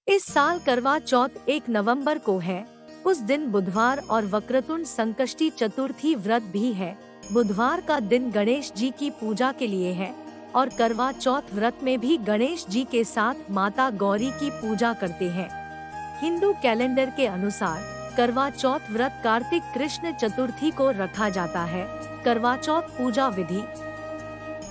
इस साल करवा चौथ 1 नवंबर को है। उस दिन बुधवार और वक्रतुंड संकष्टी चतुर्थी व्रत भी है। बुधवार का दिन गणेश जी की पूजा के लिए है और करवा चौथ व्रत में भी गणेश जी के साथ माता गौरी की पूजा करते हैं। हिंदू कैलेंडर के अनुसार करवा चौथ व्रत कार्तिक कृष्ण चतुर्थी को रखा जाता है। करवा चौथ पूजा विधि।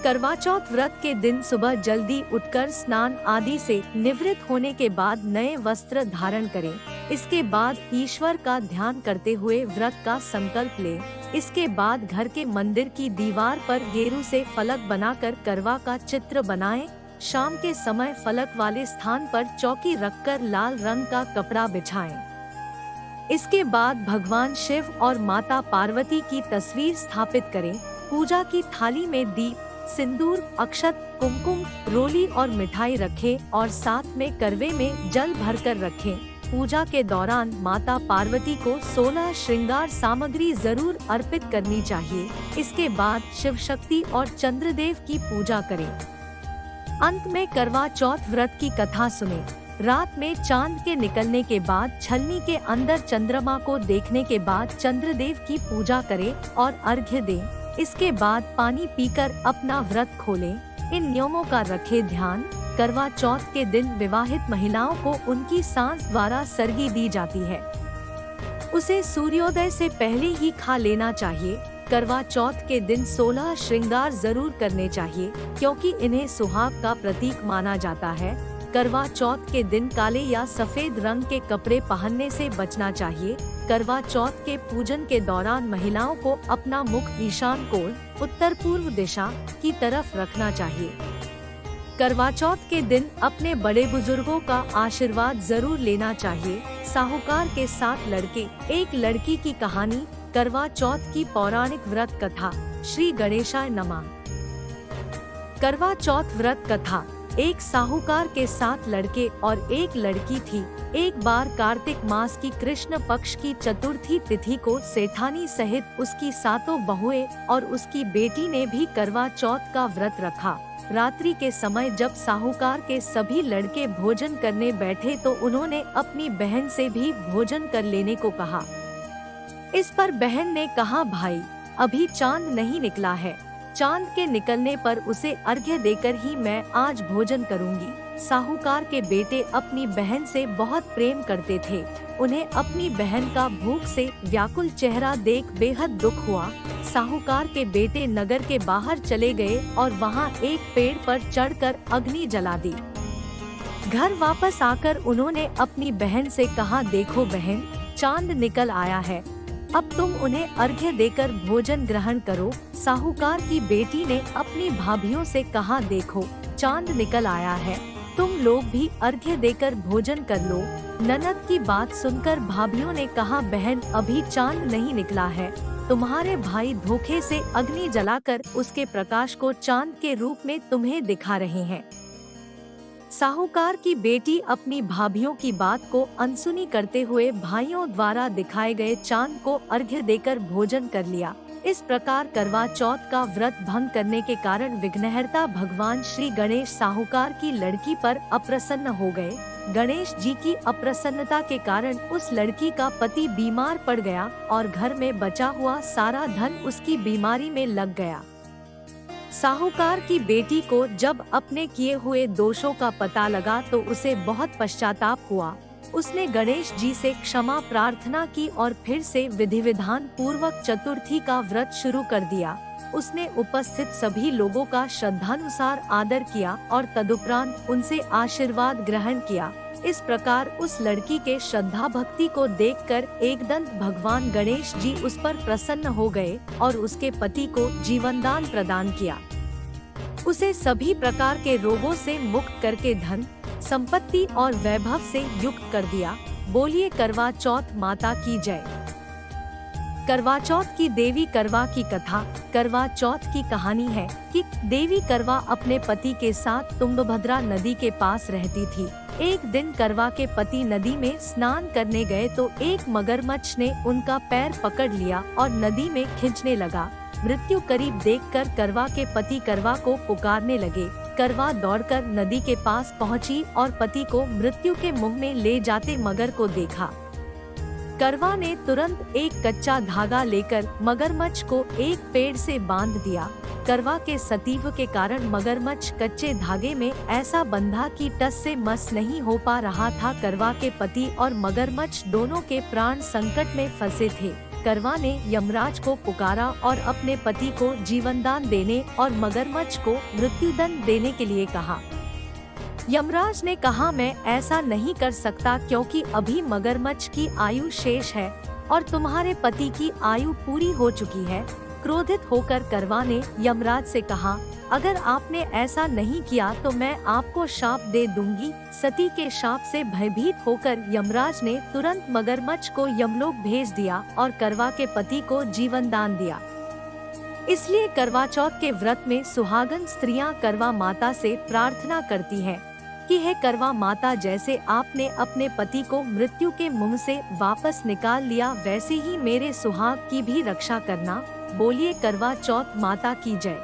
करवा चौथ व्रत के दिन सुबह जल्दी उठकर स्नान आदि से निवृत्त होने के बाद नए वस्त्र धारण करें। इसके बाद ईश्वर का ध्यान करते हुए व्रत का संकल्प लें। इसके बाद घर के मंदिर की दीवार पर गेरू से फलक बनाकर करवा का चित्र बनाएं। शाम के समय फलक वाले स्थान पर चौकी रखकर लाल रंग का कपड़ा बिछाएं। इसके बाद भगवान शिव और माता पार्वती की तस्वीर स्थापित करें। पूजा की थाली में दीप, सिंदूर, अक्षत, कुमकुम, रोली और मिठाई रखें और साथ में करवे में जल भरकर रखें। पूजा के दौरान माता पार्वती को 16 श्रृंगार सामग्री जरूर अर्पित करनी चाहिए। इसके बाद शिव शक्ति और चंद्रदेव की पूजा करें। अंत में करवा चौथ व्रत की कथा सुने। रात में चांद के निकलने के बाद छलनी के अंदर चंद्रमा को देखने के बाद चंद्रदेव की पूजा करें और अर्घ्य दें। इसके बाद पानी पीकर अपना व्रत खोलें। इन नियमों का रखें ध्यान। करवा चौथ के दिन विवाहित महिलाओं को उनकी सास द्वारा सरगी दी जाती है। उसे सूर्योदय से पहले ही खा लेना चाहिए। करवा चौथ के दिन 16 श्रृंगार जरूर करने चाहिए क्योंकि इन्हें सुहाग का प्रतीक माना जाता है। करवा चौथ के दिन काले या सफेद रंग के कपड़े पहनने से बचना चाहिए। करवा चौथ के पूजन के दौरान महिलाओं को अपना मुख ईशान कोण, उत्तर पूर्व दिशा की तरफ रखना चाहिए। करवा चौथ के दिन अपने बड़े बुजुर्गों का आशीर्वाद जरूर लेना चाहिए। साहूकार के 7 लड़के, एक लड़की की कहानी। करवा चौथ की पौराणिक व्रत कथा। श्री गणेशाय नमः। करवा चौथ व्रत कथा। एक साहूकार के 7 लड़के और एक लड़की थी। एक बार कार्तिक मास की कृष्ण पक्ष की चतुर्थी तिथि को सेठानी सहित उसकी 7 बहुएं और उसकी बेटी ने भी करवा चौथ का व्रत रखा। रात्रि के समय जब साहूकार के सभी लड़के भोजन करने बैठे तो उन्होंने अपनी बहन से भी भोजन कर लेने को कहा। इस पर बहन ने कहा, भाई अभी चांद नहीं निकला है। चांद के निकलने पर उसे अर्घ्य देकर ही मैं आज भोजन करूंगी। साहूकार के बेटे अपनी बहन से बहुत प्रेम करते थे। उन्हें अपनी बहन का भूख से व्याकुल चेहरा देख बेहद दुख हुआ। साहूकार के बेटे नगर के बाहर चले गए और वहां एक पेड़ पर चढ़कर अग्नि जला दी। घर वापस आकर उन्होंने अपनी बहन से कहा, देखो बहन, चांद निकल आया है, अब तुम उन्हें अर्घ्य देकर भोजन ग्रहण करो। साहूकार की बेटी ने अपनी भाभियों से कहा, देखो चांद निकल आया है, तुम लोग भी अर्घ्य देकर भोजन कर लो। ननद की बात सुनकर भाभियों ने कहा, बहन अभी चांद नहीं निकला है, तुम्हारे भाई धोखे से अग्नि जलाकर उसके प्रकाश को चांद के रूप में तुम्हें दिखा रहे हैं। साहूकार की बेटी अपनी भाभियों की बात को अनसुनी करते हुए भाइयों द्वारा दिखाए गए चांद को अर्घ्य देकर भोजन कर लिया। इस प्रकार करवा चौथ का व्रत भंग करने के कारण विघ्नहर्ता भगवान श्री गणेश साहूकार की लड़की पर अप्रसन्न हो गए। गणेश जी की अप्रसन्नता के कारण उस लड़की का पति बीमार पड़ गया और घर में बचा हुआ सारा धन उसकी बीमारी में लग गया। साहूकार की बेटी को जब अपने किए हुए दोषों का पता लगा तो उसे बहुत पश्चाताप हुआ। उसने गणेश जी से क्षमा प्रार्थना की और फिर से विधि विधान पूर्वक चतुर्थी का व्रत शुरू कर दिया। उसने उपस्थित सभी लोगों का श्रद्धानुसार आदर किया और तदुपरांत उनसे आशीर्वाद ग्रहण किया। इस प्रकार उस लड़की के श्रद्धा भक्ति को देखकर एकदंत भगवान गणेश जी उस पर प्रसन्न हो गए और उसके पति को जीवनदान प्रदान किया। उसे सभी प्रकार के रोगों से मुक्त करके धन, संपत्ति और वैभव से युक्त कर दिया। बोलिए करवा चौथ माता की जय। करवा चौथ की देवी करवा की कथा। करवा चौथ की कहानी है कि देवी करवा अपने पति के साथ तुंगभद्रा नदी के पास रहती थी। एक दिन करवा के पति नदी में स्नान करने गए तो एक मगरमच्छ ने उनका पैर पकड़ लिया और नदी में खींचने लगा। मृत्यु करीब देखकर करवा के पति करवा को पुकारने लगे, करवा दौड़कर नदी के पास पहुंची और पति को मृत्यु के मुंह में ले जाते मगर को देखा। करवा ने तुरंत एक कच्चा धागा लेकर मगरमच्छ को एक पेड़ से बांध दिया। करवा के सतीव के कारण मगरमच्छ कच्चे धागे में ऐसा बंधा कि टस से मस नहीं हो पा रहा था। करवा के पति और मगरमच्छ दोनों के प्राण संकट में फंसे थे। करवा ने यमराज को पुकारा और अपने पति को जीवनदान देने और मगरमच्छ को मृत्युदंड देने के लिए कहा। यमराज ने कहा, मैं ऐसा नहीं कर सकता क्योंकि अभी मगरमच्छ की आयु शेष है और तुम्हारे पति की आयु पूरी हो चुकी है। क्रोधित होकर करवा ने यमराज से कहा, अगर आपने ऐसा नहीं किया तो मैं आपको शाप दे दूंगी। सती के शाप से भयभीत होकर यमराज ने तुरंत मगरमच्छ को यमलोक भेज दिया और करवा के पति को जीवन दान दिया। इसलिए करवा चौथ के व्रत में सुहागन स्त्रियां करवा माता से प्रार्थना करती हैं कि हे करवा माता, जैसे आपने अपने पति को मृत्यु के मुंह से वापस निकाल लिया वैसे ही मेरे सुहाग की भी रक्षा करना। बोलिए करवा चौथ माता की जय।